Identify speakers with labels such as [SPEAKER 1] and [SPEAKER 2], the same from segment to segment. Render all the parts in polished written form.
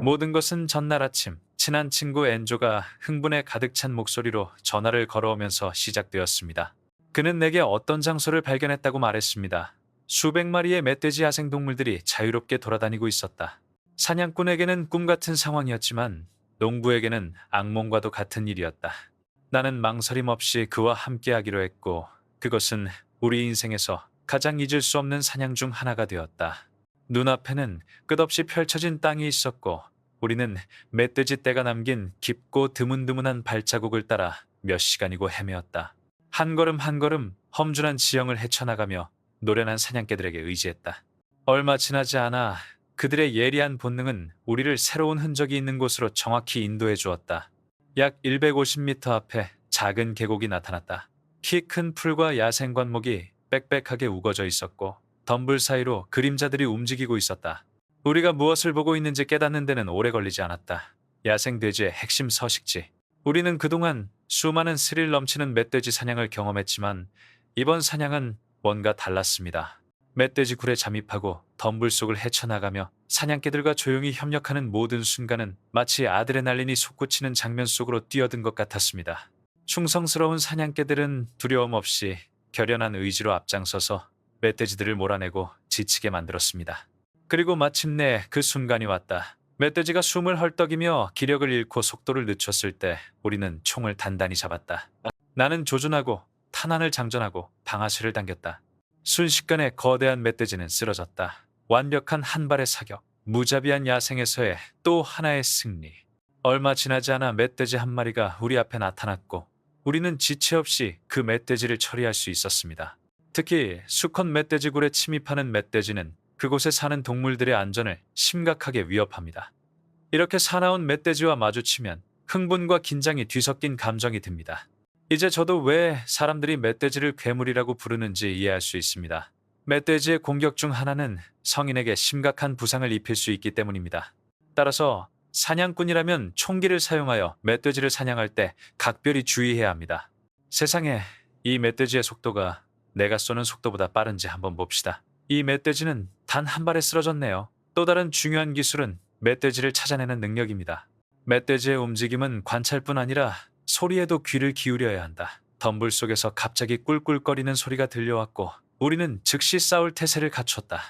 [SPEAKER 1] 모든 것은 전날 아침 친한 친구 엔조가 흥분에 가득 찬 목소리로 전화를 걸어오면서 시작되었습니다. 그는 내게 어떤 장소를 발견했다고 말했습니다. 수백 마리의 멧돼지 야생동물들이 자유롭게 돌아다니고 있었다. 사냥꾼에게는 꿈 같은 상황이었지만 농부에게는 악몽과도 같은 일이었다. 나는 망설임 없이 그와 함께하기로 했고 그것은 우리 인생에서 가장 잊을 수 없는 사냥 중 하나가 되었다. 눈앞에는 끝없이 펼쳐진 땅이 있었고 우리는 멧돼지 떼가 남긴 깊고 드문드문한 발자국을 따라 몇 시간이고 헤매었다. 한 걸음 한 걸음 험준한 지형을 헤쳐나가며 노련한 사냥개들에게 의지했다. 얼마 지나지 않아 그들의 예리한 본능은 우리를 새로운 흔적이 있는 곳으로 정확히 인도해 주었다. 약 150m 앞에 작은 계곡이 나타났다. 키 큰 풀과 야생 관목이 빽빽하게 우거져 있었고 덤불 사이로 그림자들이 움직이고 있었다. 우리가 무엇을 보고 있는지 깨닫는 데는 오래 걸리지 않았다. 야생 돼지의 핵심 서식지. 우리는 그동안 수많은 스릴 넘치는 멧돼지 사냥을 경험했지만 이번 사냥은 뭔가 달랐습니다. 멧돼지 굴에 잠입하고 덤불 속을 헤쳐나가며 사냥개들과 조용히 협력하는 모든 순간은 마치 아드레날린이 솟구치는 장면 속으로 뛰어든 것 같았습니다. 충성스러운 사냥개들은 두려움 없이 결연한 의지로 앞장서서 멧돼지들을 몰아내고 지치게 만들었습니다. 그리고 마침내 그 순간이 왔다. 멧돼지가 숨을 헐떡이며 기력을 잃고 속도를 늦췄을 때 우리는 총을 단단히 잡았다. 나는 조준하고 탄환을 장전하고 방아쇠를 당겼다. 순식간에 거대한 멧돼지는 쓰러졌다. 완벽한 한 발의 사격, 무자비한 야생에서의 또 하나의 승리. 얼마 지나지 않아 멧돼지 한 마리가 우리 앞에 나타났고 우리는 지체 없이 그 멧돼지를 처리할 수 있었습니다. 특히 수컷 멧돼지굴에 침입하는 멧돼지는 그곳에 사는 동물들의 안전을 심각하게 위협합니다. 이렇게 사나운 멧돼지와 마주치면 흥분과 긴장이 뒤섞인 감정이 듭니다. 이제 저도 왜 사람들이 멧돼지를 괴물이라고 부르는지 이해할 수 있습니다. 멧돼지의 공격 중 하나는 성인에게 심각한 부상을 입힐 수 있기 때문입니다. 따라서 사냥꾼이라면 총기를 사용하여 멧돼지를 사냥할 때 각별히 주의해야 합니다. 세상에, 이 멧돼지의 속도가 내가 쏘는 속도보다 빠른지 한번 봅시다. 이 멧돼지는 단 한 발에 쓰러졌네요. 또 다른 중요한 기술은 멧돼지를 찾아내는 능력입니다. 멧돼지의 움직임은 관찰뿐 아니라 소리에도 귀를 기울여야 한다. 덤불 속에서 갑자기 꿀꿀거리는 소리가 들려왔고 우리는 즉시 싸울 태세를 갖췄다.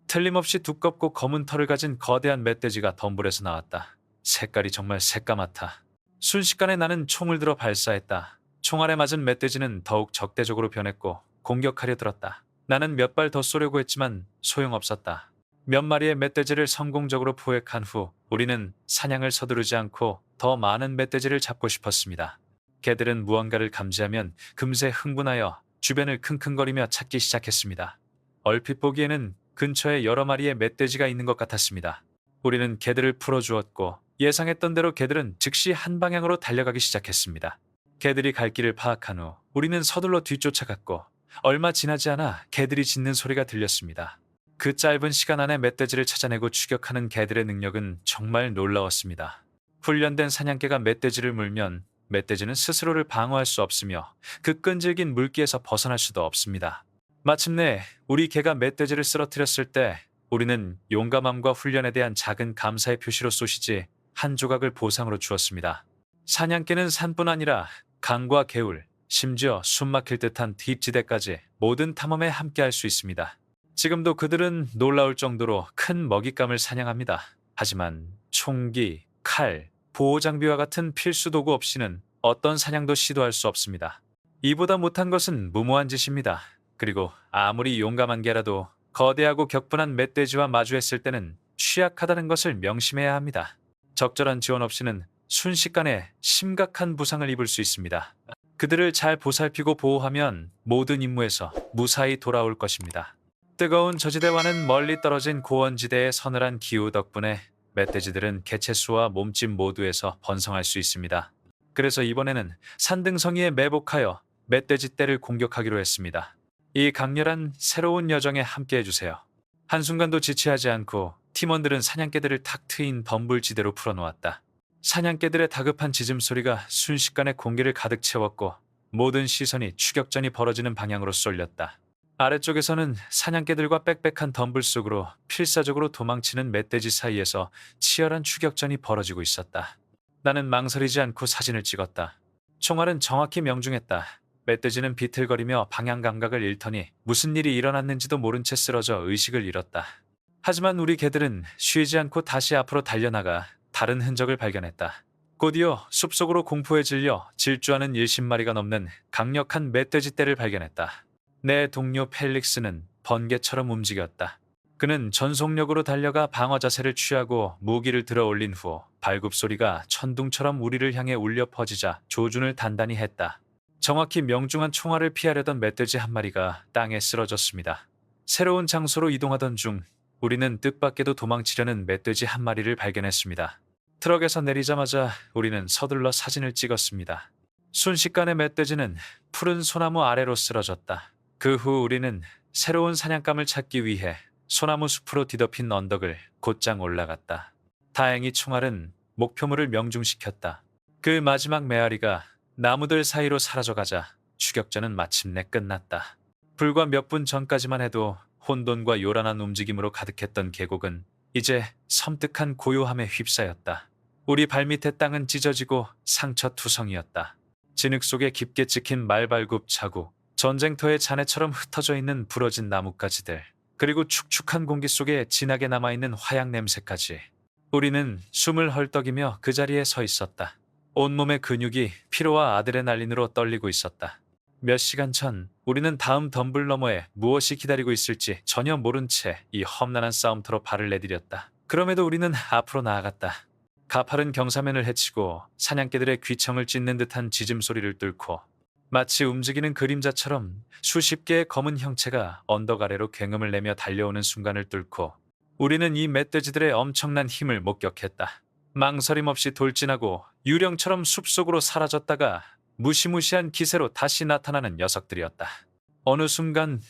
[SPEAKER 1] 틀림없이 두껍고 검은 털을 가진 거대한 멧돼지가 덤불에서 나왔다. 색깔이 정말 새까맣다. 순식간에 나는 총을 들어 발사했다. 총알에 맞은 멧돼지는 더욱 적대적으로 변했고 공격하려 들었다. 나는 몇 발 더 쏘려고 했지만 소용없었다. 몇 마리의 멧돼지를 성공적으로 포획한 후 우리는 사냥을 서두르지 않고 더 많은 멧돼지를 잡고 싶었습니다. 개들은 무언가를 감지하면 금세 흥분하여 주변을 킁킁거리며 찾기 시작했습니다. 얼핏 보기에는 근처에 여러 마리의 멧돼지가 있는 것 같았습니다. 우리는 개들을 풀어주었고 예상했던 대로 개들은 즉시 한 방향으로 달려가기 시작했습니다. 개들이 갈 길을 파악한 후 우리는 서둘러 뒤쫓아갔고 얼마 지나지 않아 개들이 짖는 소리가 들렸습니다. 그 짧은 시간 안에 멧돼지를 찾아내고 추격하는 개들의 능력은 정말 놀라웠습니다. 훈련된 사냥개가 멧돼지를 물면 멧돼지는 스스로를 방어할 수 없으며 그 끈질긴 물기에서 벗어날 수도 없습니다. 마침내 우리 개가 멧돼지를 쓰러뜨렸을 때 우리는 용감함과 훈련에 대한 작은 감사의 표시로 소시지 한 조각을 보상으로 주었습니다. 사냥개는 산뿐 아니라 강과 개울, 심지어 숨막힐 듯한 딥지대까지 모든 탐험에 함께할 수 있습니다. 지금도 그들은 놀라울 정도로 큰 먹잇감을 사냥합니다. 하지만 총기, 칼, 보호장비와 같은 필수 도구 없이는 어떤 사냥도 시도할 수 없습니다. 이보다 못한 것은 무모한 짓입니다. 그리고 아무리 용감한 개라도 거대하고 격분한 멧돼지와 마주했을 때는 취약하다는 것을 명심해야 합니다. 적절한 지원 없이는 순식간에 심각한 부상을 입을 수 있습니다. 그들을 잘 보살피고 보호하면 모든 임무에서 무사히 돌아올 것입니다. 뜨거운 저지대와는 멀리 떨어진 고원지대의 서늘한 기후 덕분에 멧돼지들은 개체수와 몸집 모두에서 번성할 수 있습니다. 그래서 이번에는 산등성이에 매복하여 멧돼지 떼를 공격하기로 했습니다. 이 강렬한 새로운 여정에 함께해주세요. 한순간도 지체하지 않고 팀원들은 사냥개들을 탁 트인 덤불지대로 풀어놓았다. 사냥개들의 다급한 짖음소리가 순식간에 공기를 가득 채웠고 모든 시선이 추격전이 벌어지는 방향으로 쏠렸다. 아래쪽에서는 사냥개들과 빽빽한 덤불 속으로 필사적으로 도망치는 멧돼지 사이에서 치열한 추격전이 벌어지고 있었다. 나는 망설이지 않고 사진을 찍었다. 총알은 정확히 명중했다. 멧돼지는 비틀거리며 방향 감각을 잃더니 무슨 일이 일어났는지도 모른 채 쓰러져 의식을 잃었다. 하지만 우리 개들은 쉬지 않고 다시 앞으로 달려나가 다른 흔적을 발견했다. 곧이어 숲속으로 공포에 질려 질주하는 70마리가 넘는 강력한 멧돼지 떼를 발견했다. 내 동료 펠릭스는 번개처럼 움직였다. 그는 전속력으로 달려가 방어 자세를 취하고 무기를 들어 올린 후 발굽소리가 천둥처럼 우리를 향해 울려 퍼지자 조준을 단단히 했다. 정확히 명중한 총알을 피하려던 멧돼지 한 마리가 땅에 쓰러졌습니다. 새로운 장소로 이동하던 중 우리는 뜻밖에도 도망치려는 멧돼지 한 마리를 발견했습니다. 트럭에서 내리자마자 우리는 서둘러 사진을 찍었습니다. 순식간에 멧돼지는 푸른 소나무 아래로 쓰러졌다. 그 후 우리는 새로운 사냥감을 찾기 위해 소나무 숲으로 뒤덮인 언덕을 곧장 올라갔다. 다행히 총알은 목표물을 명중시켰다. 그 마지막 메아리가 나무들 사이로 사라져가자 추격전은 마침내 끝났다. 불과 몇 분 전까지만 해도 혼돈과 요란한 움직임으로 가득했던 계곡은 이제 섬뜩한 고요함에 휩싸였다. 우리 발밑의 땅은 찢어지고 상처투성이었다. 진흙 속에 깊게 찍힌 말발굽 자국, 전쟁터의 잔해처럼 흩어져 있는 부러진 나뭇가지들, 그리고 축축한 공기 속에 진하게 남아있는 화약 냄새까지. 우리는 숨을 헐떡이며 그 자리에 서 있었다. 온몸의 근육이 피로와 아드레날린으로 떨리고 있었다. 몇 시간 전 우리는 다음 덤불 너머에 무엇이 기다리고 있을지 전혀 모른 채 이 험난한 싸움터로 발을 내디뎠다. 그럼에도 우리는 앞으로 나아갔다. 가파른 경사면을 헤치고 사냥개들의 귀청을 찢는 듯한 짖음 소리를 뚫고 마치 움직이는 그림자처럼 수십 개의 검은 형체가 언덕 아래로 굉음을 내며 달려오는 순간을 뚫고 우리는 이 멧돼지들의 엄청난 힘을 목격했다. 망설임 없이 돌진하고 유령처럼 숲속으로 사라졌다가 무시무시한 기세로 다시 나타나는 녀석들이었다. 어느 순간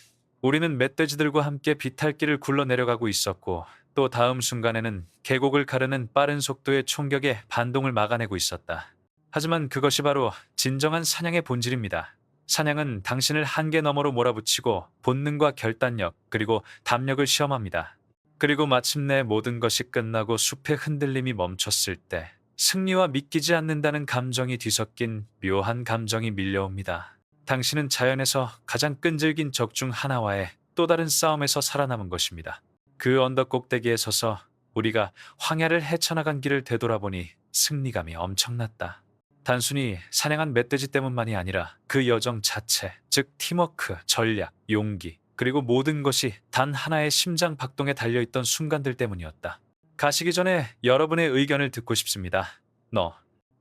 [SPEAKER 1] 우리는 멧돼지들과 함께 비탈길을 굴러내려가고 있었고 또 다음 순간에는 계곡을 가르는 빠른 속도의 총격에 반동을 막아내고 있었다. 하지만 그것이 바로 진정한 사냥의 본질입니다. 사냥은 당신을 한계 너머로 몰아붙이고 본능과 결단력 그리고 담력을 시험합니다. 그리고 마침내 모든 것이 끝나고 숲의 흔들림이 멈췄을 때 승리와 믿기지 않는다는 감정이 뒤섞인 묘한 감정이 밀려옵니다. 당신은 자연에서 가장 끈질긴 적 중 하나와의 또 다른 싸움에서 살아남은 것입니다. 그 언덕 꼭대기에 서서 우리가 황야를 헤쳐나간 길을 되돌아보니 승리감이 엄청났다. 단순히 사냥한 멧돼지 때문만이 아니라 그 여정 자체, 즉 팀워크, 전략, 용기, 그리고 모든 것이 단 하나의 심장 박동에 달려있던 순간들 때문이었다. 가시기 전에 여러분의 의견을 듣고 싶습니다.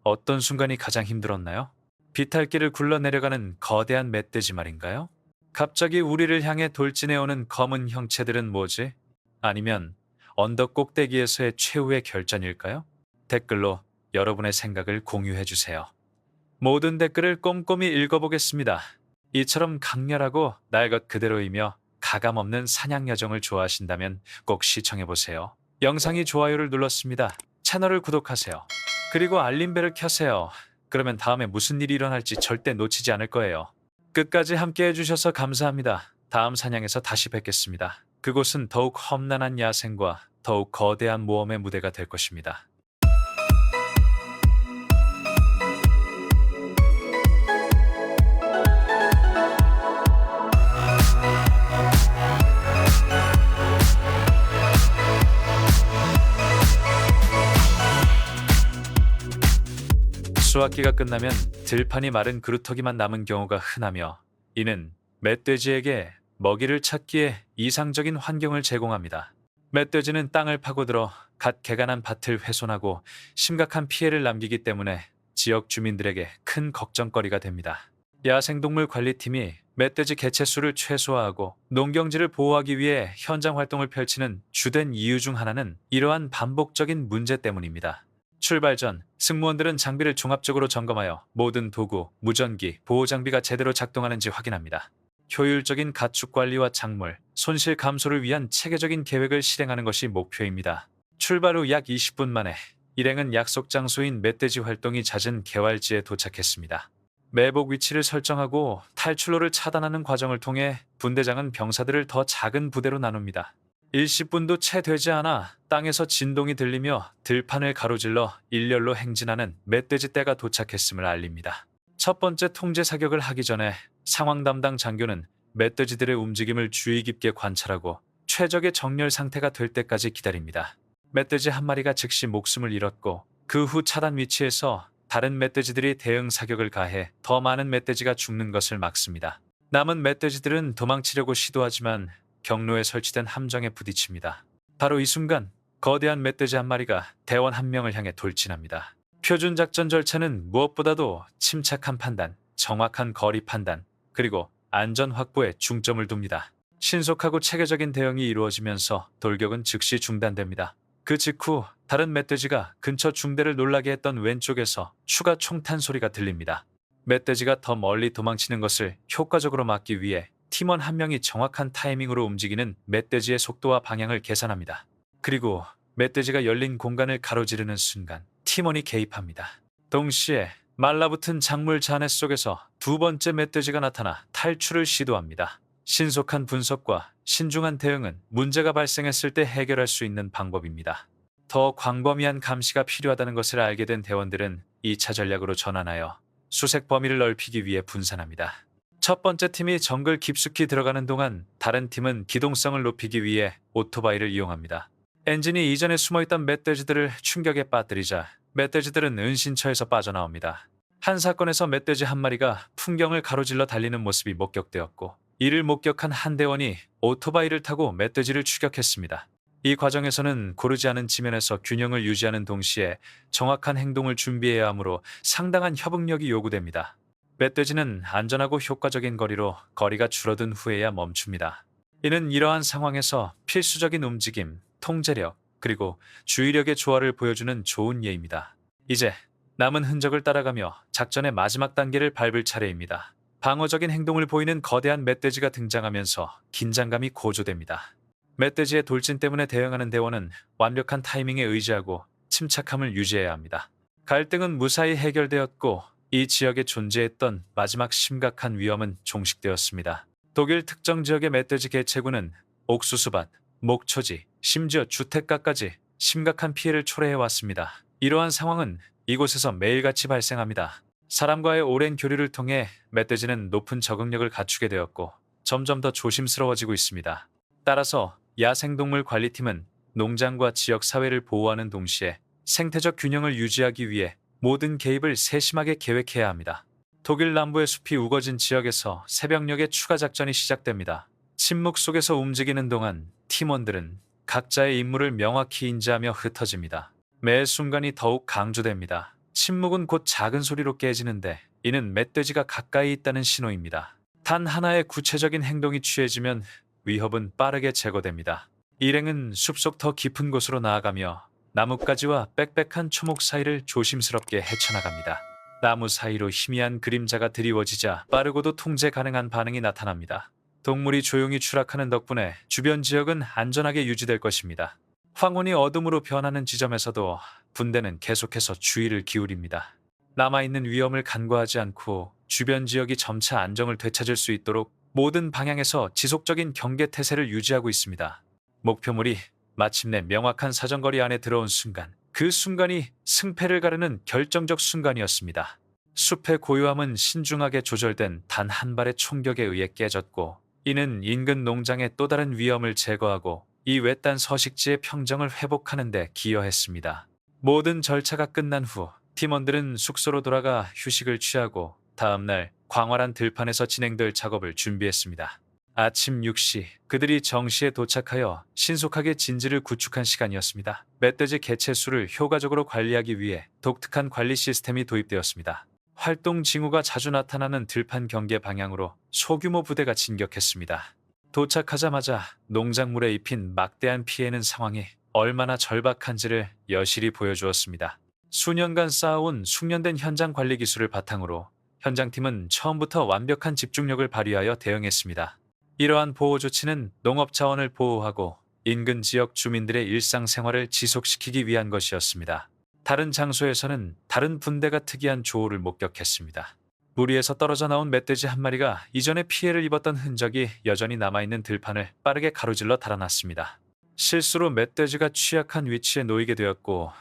[SPEAKER 1] 어떤 순간이 가장 힘들었나요? 비탈길을 굴러내려가는 거대한 멧돼지 말인가요? 갑자기 우리를 향해 돌진해오는 검은 형체들은 뭐지? 아니면 언덕 꼭대기에서의 최후의 결전일까요? 댓글로 여러분의 생각을 공유해주세요. 모든 댓글을 꼼꼼히 읽어보겠습니다. 이처럼 강렬하고 날 것 그대로이며 가감없는 사냥 여정을 좋아하신다면 꼭 시청해보세요. 영상이 좋아요를 눌렀습니다. 채널을 구독하세요. 그리고 알림벨을 켜세요. 그러면 다음에 무슨 일이 일어날지 절대 놓치지 않을 거예요. 끝까지 함께 해주셔서 감사합니다. 다음 사냥에서 다시 뵙겠습니다. 그곳은 더욱 험난한 야생과 더욱 거대한 모험의 무대가 될 것입니다. 수확기가 끝나면 들판이 마른 그루터기만 남은 경우가 흔하며 이는 멧돼지에게 먹이를 찾기에 이상적인 환경을 제공합니다. 멧돼지는 땅을 파고들어 갓 개간한 밭을 훼손하고 심각한 피해를 남기기 때문에 지역 주민들에게 큰 걱정거리가 됩니다. 야생동물 관리팀이 멧돼지 개체 수를 최소화하고 농경지를 보호하기 위해 현장 활동을 펼치는 주된 이유 중 하나는 이러한 반복적인 문제 때문입니다. 출발 전 승무원들은 장비를 종합적으로 점검하여 모든 도구, 무전기, 보호장비가 제대로 작동하는지 확인합니다. 효율적인 가축 관리와 작물, 손실 감소를 위한 체계적인 계획을 실행하는 것이 목표입니다. 출발 후 약 20분 만에 일행은 약속 장소인 멧돼지 활동이 잦은 개활지에 도착했습니다. 매복 위치를 설정하고 탈출로를 차단하는 과정을 통해 분대장은 병사들을 더 작은 부대로 나눕니다. 일시분도 채 되지 않아 땅에서 진동이 들리며 들판을 가로질러 일렬로 행진하는 멧돼지 떼가 도착했음을 알립니다. 첫 번째 통제 사격을 하기 전에 상황 담당 장교는 멧돼지들의 움직임을 주의 깊게 관찰하고 최적의 정렬 상태가 될 때까지 기다립니다. 멧돼지 한 마리가 즉시 목숨을 잃었고 그 후 차단 위치에서 다른 멧돼지들이 대응 사격을 가해 더 많은 멧돼지가 죽는 것을 막습니다. 남은 멧돼지들은 도망치려고 시도하지만 경로에 설치된 함정에 부딪힙니다. 바로 이 순간 거대한 멧돼지 한 마리가 대원 한 명을 향해 돌진합니다. 표준 작전 절차는 무엇보다도 침착한 판단, 정확한 거리 판단, 그리고 안전 확보에 중점을 둡니다. 신속하고 체계적인 대응이 이루어지면서 돌격은 즉시 중단됩니다. 그 직후 다른 멧돼지가 근처 중대를 놀라게 했던 왼쪽에서 추가 총탄 소리가 들립니다. 멧돼지가 더 멀리 도망치는 것을 효과적으로 막기 위해 팀원 한 명이 정확한 타이밍으로 움직이는 멧돼지의 속도와 방향을 계산합니다. 그리고 멧돼지가 열린 공간을 가로지르는 순간 팀원이 개입합니다. 동시에 말라붙은 작물 잔해 속에서 두 번째 멧돼지가 나타나 탈출을 시도합니다. 신속한 분석과 신중한 대응은 문제가 발생했을 때 해결할 수 있는 방법입니다. 더 광범위한 감시가 필요하다는 것을 알게 된 대원들은 2차 전략으로 전환하여 수색 범위를 넓히기 위해 분산합니다. 첫 번째 팀이 정글 깊숙이 들어가는 동안 다른 팀은 기동성을 높이기 위해 오토바이를 이용합니다. 엔진이 이전에 숨어있던 멧돼지들을 충격에 빠뜨리자 멧돼지들은 은신처에서 빠져나옵니다. 한 사건에서 멧돼지 한 마리가 풍경을 가로질러 달리는 모습이 목격되었고 이를 목격한 한 대원이 오토바이를 타고 멧돼지를 추격했습니다. 이 과정에서는 고르지 않은 지면에서 균형을 유지하는 동시에 정확한 행동을 준비해야 하므로 상당한 협응력이 요구됩니다. 멧돼지는 안전하고 효과적인 거리가 줄어든 후에야 멈춥니다. 이는 이러한 상황에서 필수적인 움직임, 통제력, 그리고 주의력의 조화를 보여주는 좋은 예입니다. 이제 남은 흔적을 따라가며 작전의 마지막 단계를 밟을 차례입니다. 방어적인 행동을 보이는 거대한 멧돼지가 등장하면서 긴장감이 고조됩니다. 멧돼지의 돌진 때문에 대응하는 대원은 완벽한 타이밍에 의지하고 침착함을 유지해야 합니다. 갈등은 무사히 해결되었고 이 지역에 존재했던 마지막 심각한 위험은 종식되었습니다. 독일 특정 지역의 멧돼지 개체군은 옥수수밭, 목초지, 심지어 주택가까지 심각한 피해를 초래해왔습니다. 이러한 상황은 이곳에서 매일같이 발생합니다. 사람과의 오랜 교류를 통해 멧돼지는 높은 적응력을 갖추게 되었고 점점 더 조심스러워지고 있습니다. 따라서 야생동물 관리팀은 농장과 지역 사회를 보호하는 동시에 생태적 균형을 유지하기 위해 모든 개입을 세심하게 계획해야 합니다. 독일 남부의 숲이 우거진 지역에서 새벽녘에 추가 작전이 시작됩니다. 침묵 속에서 움직이는 동안 팀원들은 각자의 임무를 명확히 인지하며 흩어집니다. 매 순간이 더욱 강조됩니다. 침묵은 곧 작은 소리로 깨지는데 이는 멧돼지가 가까이 있다는 신호입니다. 단 하나의 구체적인 행동이 취해지면 위협은 빠르게 제거됩니다. 일행은 숲속 더 깊은 곳으로 나아가며 나뭇가지와 빽빽한 초목 사이를 조심스럽게 헤쳐나갑니다. 나무 사이로 희미한 그림자가 드리워지자 빠르고도 통제 가능한 반응이 나타납니다. 동물이 조용히 추락하는 덕분에 주변 지역은 안전하게 유지될 것입니다. 황혼이 어둠으로 변하는 지점에서도 분대는 계속해서 주의를 기울입니다. 남아있는 위험을 간과하지 않고 주변 지역이 점차 안정을 되찾을 수 있도록 모든 방향에서 지속적인 경계 태세를 유지하고 있습니다. 목표물이 마침내 명확한 사정거리 안에 들어온 순간, 그 순간이 승패를 가르는 결정적 순간이었습니다. 숲의 고요함은 신중하게 조절된 단 한 발의 총격에 의해 깨졌고, 이는 인근 농장의 또 다른 위험을 제거하고 이 외딴 서식지의 평정을 회복하는 데 기여했습니다. 모든 절차가 끝난 후 팀원들은 숙소로 돌아가 휴식을 취하고 다음날 광활한 들판에서 진행될 작업을 준비했습니다. 아침 6시 그들이 정시에 도착하여 신속하게 진지를 구축한 시간이었습니다. 멧돼지 개체 수를 효과적으로 관리하기 위해 독특한 관리 시스템이 도입되었습니다. 활동 징후가 자주 나타나는 들판 경계 방향으로 소규모 부대가 진격했습니다. 도착하자마자 농작물에 입힌 막대한 피해는 상황이 얼마나 절박한지를 여실히 보여주었습니다. 수년간 쌓아온 숙련된 현장 관리 기술을 바탕으로 현장팀은 처음부터 완벽한 집중력을 발휘하여 대응했습니다. 이러한 보호 조치는 농업 자원을 보호하고 인근 지역 주민들의 일상생활을 지속시키기 위한 것이었습니다. 다른 장소에서는 다른 분대가 특이한 조우를 목격했습니다. 무리에서 떨어져 나온 멧돼지 한 마리가 이전에 피해를 입었던 흔적이 여전히 남아있는 들판을 빠르게 가로질러 달아났습니다. 실수로 멧돼지가 취약한 위치에 놓이게 되었고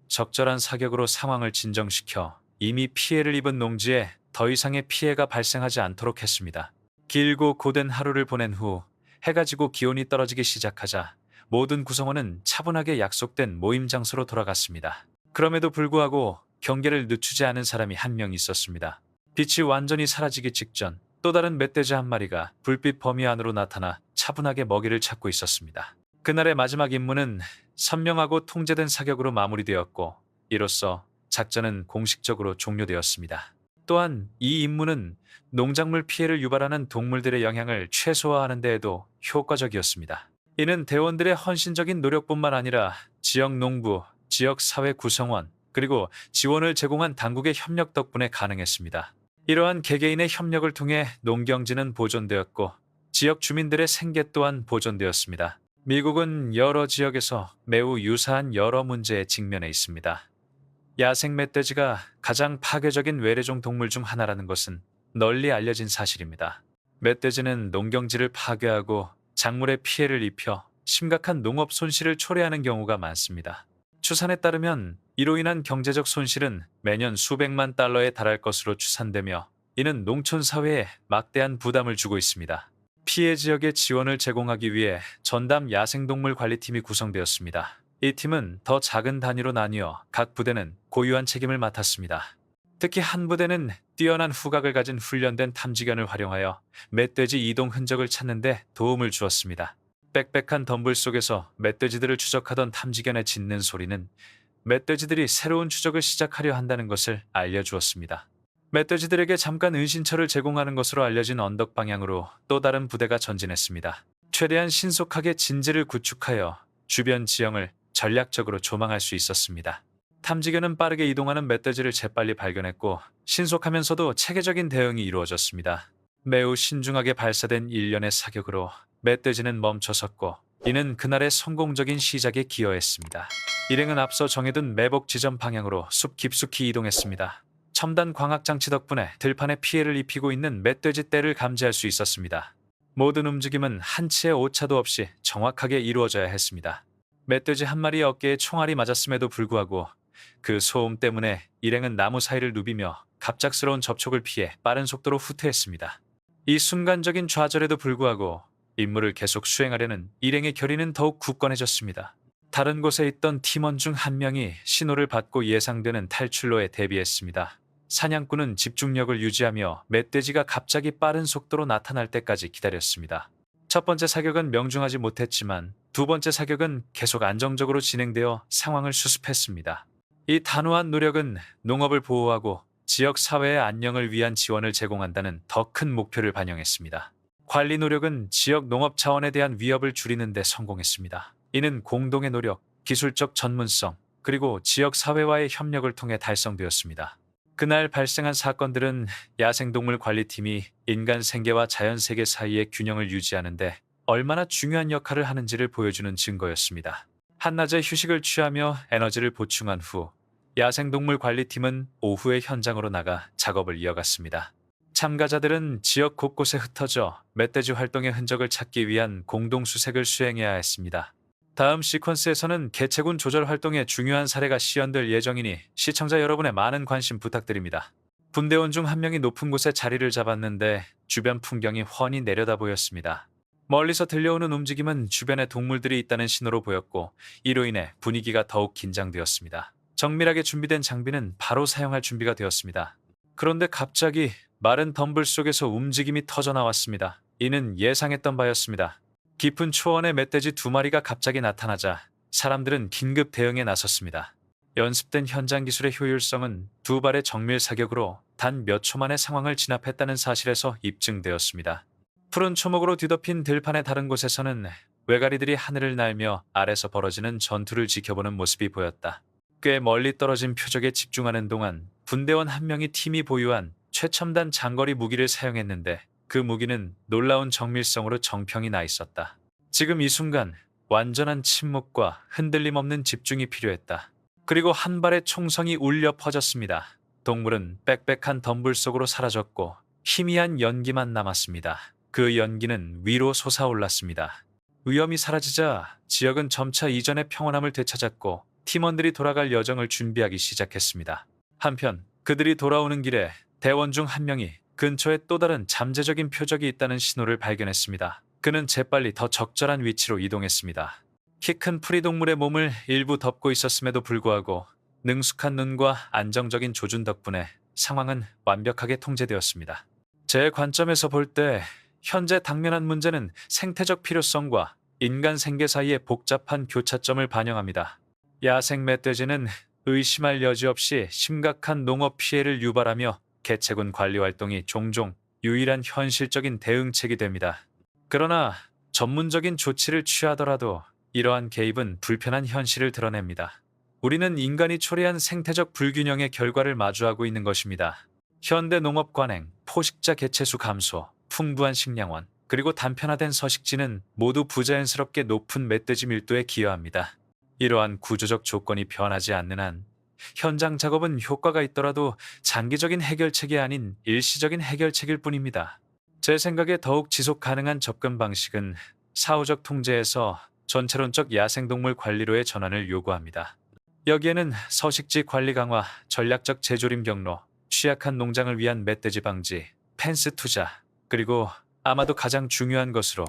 [SPEAKER 1] 적절한 사격으로 상황을 진정시켜 이미 피해를 입은 농지에 더 이상의 피해가 발생하지 않도록 했습니다. 길고 고된 하루를 보낸 후 해가 지고 기온이 떨어지기 시작하자 모든 구성원은 차분하게 약속된 모임 장소로 돌아갔습니다. 그럼에도 불구하고 경계를 늦추지 않은 사람이 한 명 있었습니다. 빛이 완전히 사라지기 직전 또 다른 멧돼지 한 마리가 불빛 범위 안으로 나타나 차분하게 먹이를 찾고 있었습니다. 그날의 마지막 임무는 선명하고 통제된 사격으로 마무리되었고 이로써 작전은 공식적으로 종료되었습니다. 또한 이 임무는 농작물 피해를 유발하는 동물들의 영향을 최소화하는 데에도 효과적이었습니다. 이는 대원들의 헌신적인 노력뿐만 아니라 지역 농부, 지역 사회 구성원, 그리고 지원을 제공한 당국의 협력 덕분에 가능했습니다. 이러한 개개인의 협력을 통해 농경지는 보존되었고 지역 주민들의 생계 또한 보존되었습니다. 미국은 여러 지역에서 매우 유사한 여러 문제에 직면해 있습니다. 야생 멧돼지가 가장 파괴적인 외래종 동물 중 하나라는 것은 널리 알려진 사실입니다. 멧돼지는 농경지를 파괴하고 작물에 피해를 입혀 심각한 농업 손실을 초래하는 경우가 많습니다. 추산에 따르면 이로 인한 경제적 손실은 매년 수백만 달러에 달할 것으로 추산되며 이는 농촌 사회에 막대한 부담을 주고 있습니다. 피해 지역에 지원을 제공하기 위해 전담 야생동물 관리팀이 구성되었습니다. 이 팀은 더 작은 단위로 나뉘어 각 부대는 고유한 책임을 맡았습니다. 특히 한 부대는 뛰어난 후각을 가진 훈련된 탐지견을 활용하여 멧돼지 이동 흔적을 찾는 데 도움을 주었습니다. 빽빽한 덤불 속에서 멧돼지들을 추적하던 탐지견의 짖는 소리는 멧돼지들이 새로운 추적을 시작하려 한다는 것을 알려주었습니다. 멧돼지들에게 잠깐 은신처를 제공하는 것으로 알려진 언덕 방향으로 또 다른 부대가 전진했습니다. 최대한 신속하게 진지를 구축하여 주변 지형을 전략적으로 조망할 수 있었습니다. 탐지견은 빠르게 이동하는 멧돼지를 재빨리 발견했고 신속하면서도 체계적인 대응이 이루어졌습니다. 매우 신중하게 발사된 일련의 사격으로 멧돼지는 멈춰섰고 이는 그날의 성공적인 시작에 기여했습니다. 일행은 앞서 정해둔 매복 지점 방향으로 숲 깊숙이 이동했습니다. 첨단 광학장치 덕분에 들판에 피해를 입히고 있는 멧돼지 떼를 감지할 수 있었습니다. 모든 움직임은 한치의 오차도 없이 정확하게 이루어져야 했습니다. 멧돼지 한 마리의 어깨에 총알이 맞았음에도 불구하고 그 소음 때문에 일행은 나무 사이를 누비며 갑작스러운 접촉을 피해 빠른 속도로 후퇴했습니다. 이 순간적인 좌절에도 불구하고 임무를 계속 수행하려는 일행의 결의는 더욱 굳건해졌습니다. 다른 곳에 있던 팀원 중 한 명이 신호를 받고 예상되는 탈출로에 대비했습니다. 사냥꾼은 집중력을 유지하며 멧돼지가 갑자기 빠른 속도로 나타날 때까지 기다렸습니다. 첫 번째 사격은 명중하지 못했지만 두 번째 사격은 계속 안정적으로 진행되어 상황을 수습했습니다. 이 단호한 노력은 농업을 보호하고 지역 사회의 안녕을 위한 지원을 제공한다는 더 큰 목표를 반영했습니다. 관리 노력은 지역 농업 자원에 대한 위협을 줄이는 데 성공했습니다. 이는 공동의 노력, 기술적 전문성, 그리고 지역 사회와의 협력을 통해 달성되었습니다. 그날 발생한 사건들은 야생동물 관리팀이 인간 생계와 자연 세계 사이의 균형을 유지하는 데 얼마나 중요한 역할을 하는지를 보여주는 증거였습니다. 한낮에 휴식을 취하며 에너지를 보충한 후 야생동물 관리팀은 오후에 현장으로 나가 작업을 이어갔습니다. 참가자들은 지역 곳곳에 흩어져 멧돼지 활동의 흔적을 찾기 위한 공동 수색을 수행해야 했습니다. 다음 시퀀스에서는 개체군 조절 활동의 중요한 사례가 시연될 예정이니 시청자 여러분의 많은 관심 부탁드립니다. 분대원 중 한 명이 높은 곳에 자리를 잡았는데 주변 풍경이 훤히 내려다 보였습니다. 멀리서 들려오는 움직임은 주변에 동물들이 있다는 신호로 보였고 이로 인해 분위기가 더욱 긴장되었습니다. 정밀하게 준비된 장비는 바로 사용할 준비가 되었습니다. 그런데 갑자기 마른 덤불 속에서 움직임이 터져 나왔습니다. 이는 예상했던 바였습니다. 깊은 초원에 멧돼지 두 마리가 갑자기 나타나자 사람들은 긴급 대응에 나섰습니다. 연습된 현장 기술의 효율성은 두 발의 정밀 사격으로 단 몇 초 만에 상황을 진압했다는 사실에서 입증되었습니다. 푸른 초목으로 뒤덮인 들판의 다른 곳에서는 외가리들이 하늘을 날며 아래서 벌어지는 전투를 지켜보는 모습이 보였다. 꽤 멀리 떨어진 표적에 집중하는 동안 분대원 한 명이 팀이 보유한 최첨단 장거리 무기를 사용했는데 그 무기는 놀라운 정밀성으로 정평이 나 있었다. 지금 이 순간 완전한 침묵과 흔들림 없는 집중이 필요했다. 그리고 한 발의 총성이 울려 퍼졌습니다. 동물은 빽빽한 덤불 속으로 사라졌고 희미한 연기만 남았습니다. 그 연기는 위로 솟아올랐습니다. 위험이 사라지자 지역은 점차 이전의 평온함을 되찾았고 팀원들이 돌아갈 여정을 준비하기 시작했습니다. 한편 그들이 돌아오는 길에 대원 중 한 명이 근처에 또 다른 잠재적인 표적이 있다는 신호를 발견했습니다. 그는 재빨리 더 적절한 위치로 이동했습니다. 키 큰 프리동물의 몸을 일부 덮고 있었음에도 불구하고 능숙한 눈과 안정적인 조준 덕분에 상황은 완벽하게 통제되었습니다. 제 관점에서 볼 때 현재 당면한 문제는 생태적 필요성과 인간 생계 사이의 복잡한 교차점을 반영합니다. 야생 멧돼지는 의심할 여지 없이 심각한 농업 피해를 유발하며 개체군 관리 활동이 종종 유일한 현실적인 대응책이 됩니다. 그러나 전문적인 조치를 취하더라도 이러한 개입은 불편한 현실을 드러냅니다. 우리는 인간이 초래한 생태적 불균형의 결과를 마주하고 있는 것입니다. 현대 농업 관행, 포식자 개체수 감소, 풍부한 식량원, 그리고 단편화된 서식지는 모두 부자연스럽게 높은 멧돼지 밀도에 기여합니다. 이러한 구조적 조건이 변하지 않는 한 현장 작업은 효과가 있더라도 장기적인 해결책이 아닌 일시적인 해결책일 뿐입니다. 제 생각에 더욱 지속 가능한 접근 방식은 사후적 통제에서 전체론적 야생동물 관리로의 전환을 요구합니다. 여기에는 서식지 관리 강화, 전략적 재조림 경로, 취약한 농장을 위한 멧돼지 방지, 펜스 투자, 그리고 아마도 가장 중요한 것으로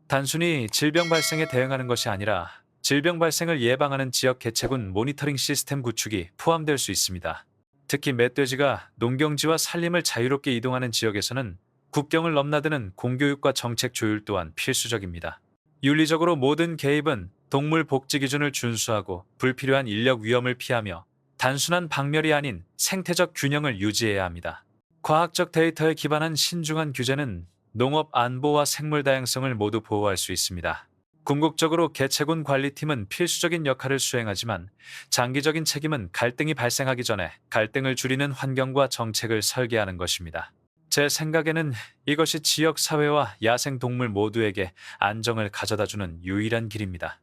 [SPEAKER 1] 단순히 질병 발생에 대응하는 것이 아니라 질병 발생을 예방하는 지역 개체군 모니터링 시스템 구축이 포함될 수 있습니다. 특히 멧돼지가 농경지와 산림을 자유롭게 이동하는 지역에서는 국경을 넘나드는 공교육과 정책 조율 또한 필수적입니다. 윤리적으로 모든 개입은 동물 복지 기준을 준수하고 불필요한 인력 위험을 피하며 단순한 박멸이 아닌 생태적 균형을 유지해야 합니다. 과학적 데이터에 기반한 신중한 규제는 농업 안보와 생물 다양성을 모두 보호할 수 있습니다. 궁극적으로 개체군 관리팀은 필수적인 역할을 수행하지만 장기적인 책임은 갈등이 발생하기 전에 갈등을 줄이는 환경과 정책을 설계하는 것입니다. 제 생각에는 이것이 지역 사회와 야생 동물 모두에게 안정을 가져다주는 유일한 길입니다.